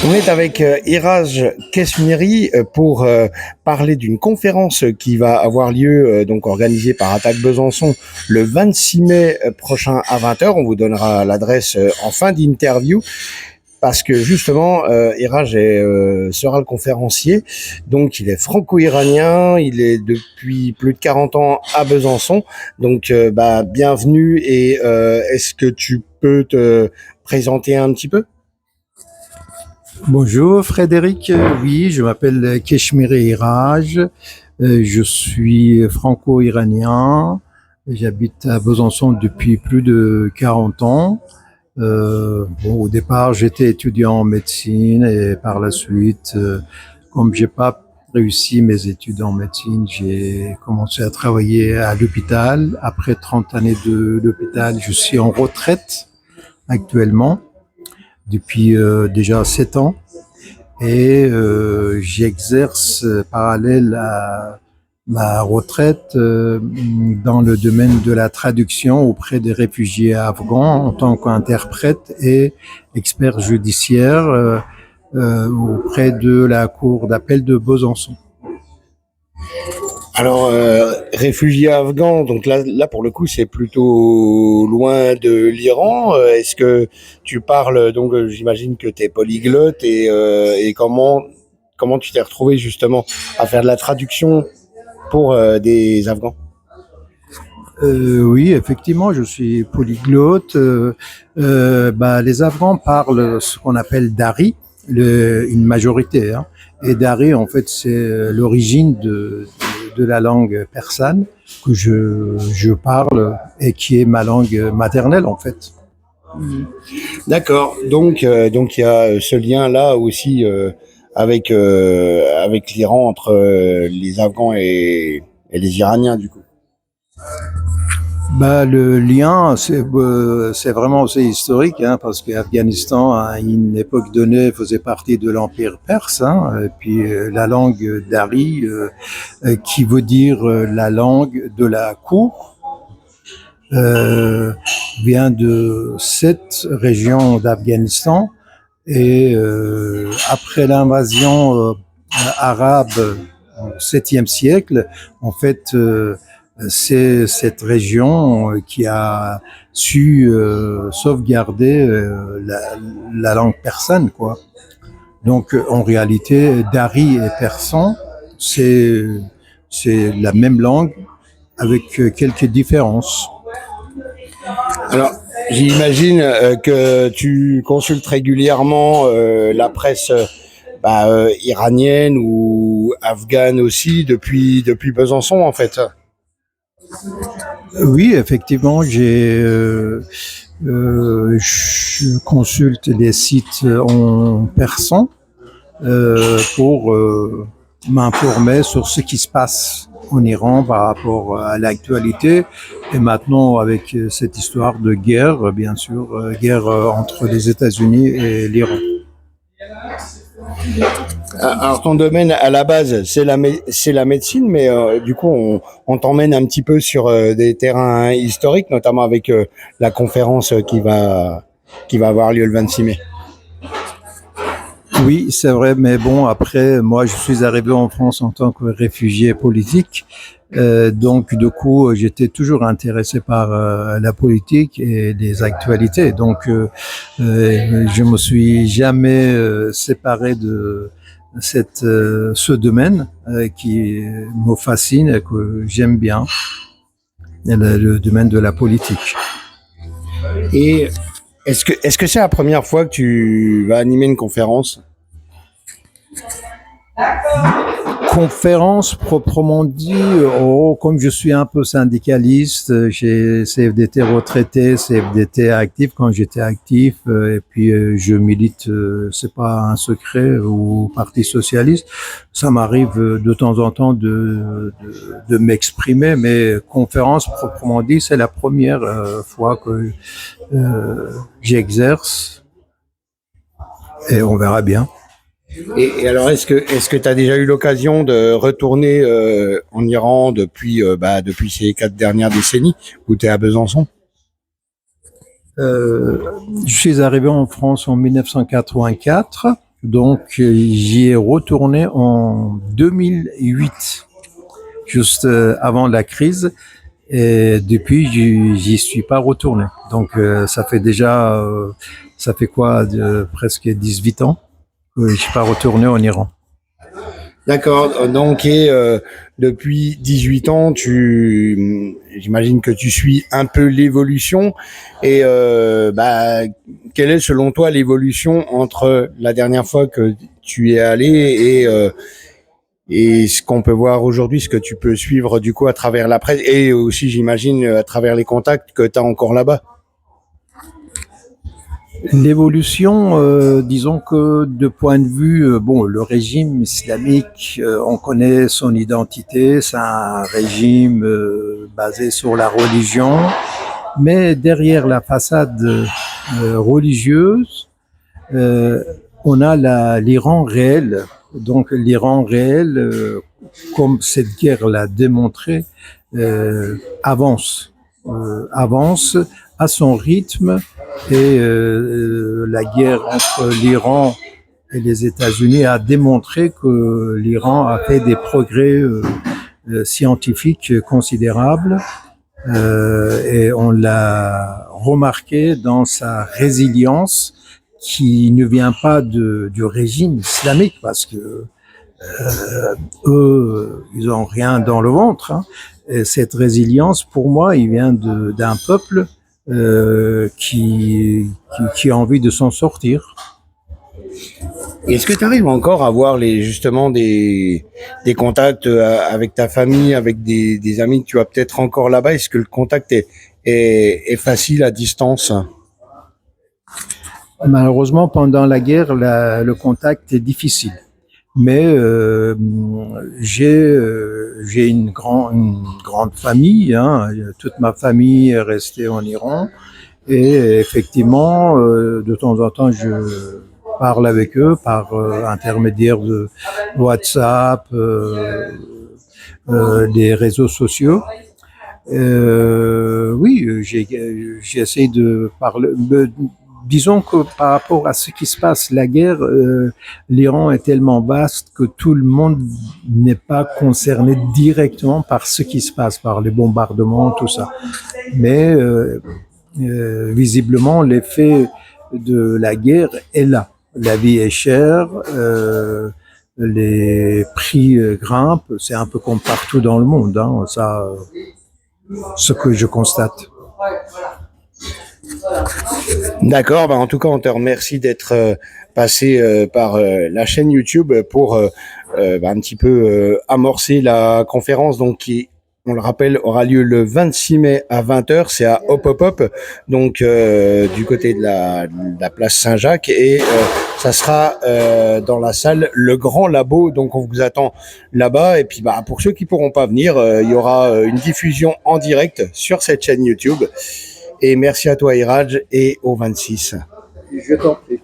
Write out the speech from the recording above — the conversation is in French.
On est avec Iraj Keshmiri pour parler d'une conférence qui va avoir lieu, donc organisée par Attaque Besançon le 26 mai prochain à 20h. On vous donnera l'adresse en fin d'interview parce que justement, Iraj sera le conférencier. Donc, il est franco-iranien, il est depuis plus de 40 ans à Besançon. Donc, bienvenue et est-ce que tu peux te présenter un petit peu? Bonjour Frédéric, oui, je m'appelle Keshmiri Iraj, je suis franco-iranien, j'habite à Besançon depuis plus de 40 ans. Au départ, j'étais étudiant en médecine et par la suite, comme j'ai pas réussi mes études en médecine, j'ai commencé à travailler à l'hôpital. Après 30 années de l'hôpital, je suis en retraite actuellement depuis déjà 7 ans et j'exerce parallèle à ma retraite dans le domaine de la traduction auprès des réfugiés afghans en tant qu'interprète et expert judiciaire auprès de la cour d'appel de Besançon. Alors, réfugiés afghans, donc là pour le coup, c'est plutôt loin de l'Iran. Est-ce que tu parles, donc j'imagine que tu es polyglotte et comment tu t'es retrouvé justement à faire de la traduction pour des Afghans? Oui, effectivement, je suis polyglotte. Les Afghans parlent ce qu'on appelle dari, une majorité. Hein. Et dari, en fait, c'est l'origine de la langue persane que je parle et qui est ma langue maternelle, en fait. D'accord. Donc il y a ce lien là aussi avec l'Iran entre les Afghans et les Iraniens du coup. Le lien, c'est vraiment aussi historique, hein, parce qu'Afghanistan, à une époque donnée, faisait partie de l'Empire perse, hein, et puis la langue dari, qui veut dire la langue de la cour, vient de cette région d'Afghanistan, et après l'invasion arabe au 7e siècle, en fait, c'est cette région qui a su sauvegarder la langue persane, quoi. Donc, en réalité, dari et persan, c'est la même langue avec quelques différences. Alors, j'imagine que tu consultes régulièrement la presse iranienne ou afghane aussi depuis Besançon en fait. Oui, effectivement, je consulte les sites en persan pour m'informer sur ce qui se passe en Iran par rapport à l'actualité. Et maintenant, avec cette histoire de guerre, bien sûr, guerre entre les États-Unis et l'Iran. Alors ton domaine à la base c'est la médecine, mais du coup on t'emmène un petit peu sur des terrains historiques, notamment avec la conférence qui va avoir lieu le 26 mai. Oui, c'est vrai, mais bon, après, moi, je suis arrivé en France en tant que réfugié politique. Donc, du coup, j'étais toujours intéressé par la politique et les actualités. Donc, je me suis jamais séparé de ce domaine qui me fascine et que j'aime bien, le domaine de la politique. Et est-ce que c'est la première fois que tu vas animer une conférence? Conférence proprement dit, comme je suis un peu syndicaliste, j'ai CFDT retraité, CFDT actif quand j'étais actif, et puis je milite, c'est pas un secret, au Parti socialiste. Ça m'arrive de temps en temps de m'exprimer, mais conférence proprement dit, c'est la première fois que j'exerce, et on verra bien. Et alors, est-ce que tu as déjà eu l'occasion de retourner en Iran depuis ces 4 dernières décennies où tu es à Besançon? Je suis arrivé en France en 1984 Donc, j'y ai retourné en 2008, juste avant la crise. Et depuis, j'y suis pas retourné. Donc, ça fait quoi, presque 18 ans que je suis pas retourné en Iran. D'accord. Donc, depuis 18 ans, j'imagine que tu suis un peu l'évolution. Et quelle est selon toi l'évolution entre la dernière fois que tu es allé et ce qu'on peut voir aujourd'hui, ce que tu peux suivre du coup à travers la presse et aussi, j'imagine, à travers les contacts que tu as encore là-bas? L'évolution, disons que de point de vue, bon, le régime islamique, on connaît son identité, c'est un régime basé sur la religion, mais derrière la façade religieuse, euh, on a l'Iran réel. Donc l'Iran réel, comme cette guerre l'a démontré, avance à son rythme et la guerre entre l'Iran et les États-Unis a démontré que l'Iran a fait des progrès scientifiques considérables et on l'a remarqué dans sa résilience qui ne vient pas du régime islamique parce que eux, ils ont rien dans le ventre. Hein. Et cette résilience, pour moi, il vient d'un peuple qui a envie de s'en sortir. Est-ce que tu arrives encore à avoir justement des contacts avec ta famille, avec des amis que tu as peut-être encore là-bas? Est-ce que le contact est facile à distance? Malheureusement, pendant la guerre, le contact est difficile. Mais j'ai une grande famille. Hein. Toute ma famille est restée en Iran. Et effectivement, de temps en temps, je parle avec eux par intermédiaire de WhatsApp, des réseaux sociaux. Oui, j'essaie de parler. Disons que par rapport à ce qui se passe, la guerre, l'Iran est tellement vaste que tout le monde n'est pas concerné directement par ce qui se passe, par les bombardements, tout ça. Mais visiblement, l'effet de la guerre est là. La vie est chère, les prix grimpent, c'est un peu comme partout dans le monde, hein, ça, ce que je constate. D'accord, en tout cas, on te remercie d'être passé par la chaîne YouTube pour un petit peu amorcer la conférence, donc qui, on le rappelle, aura lieu le 26 mai à 20h. C'est à Hop Hop Hop, donc du côté de la place Saint-Jacques, et ça sera dans la salle Le Grand Labo. Donc on vous attend là-bas. Et puis pour ceux qui pourront pas venir, il y aura une diffusion en direct sur cette chaîne YouTube. Et merci à toi, Iraj, et au 26. Je t'en prie.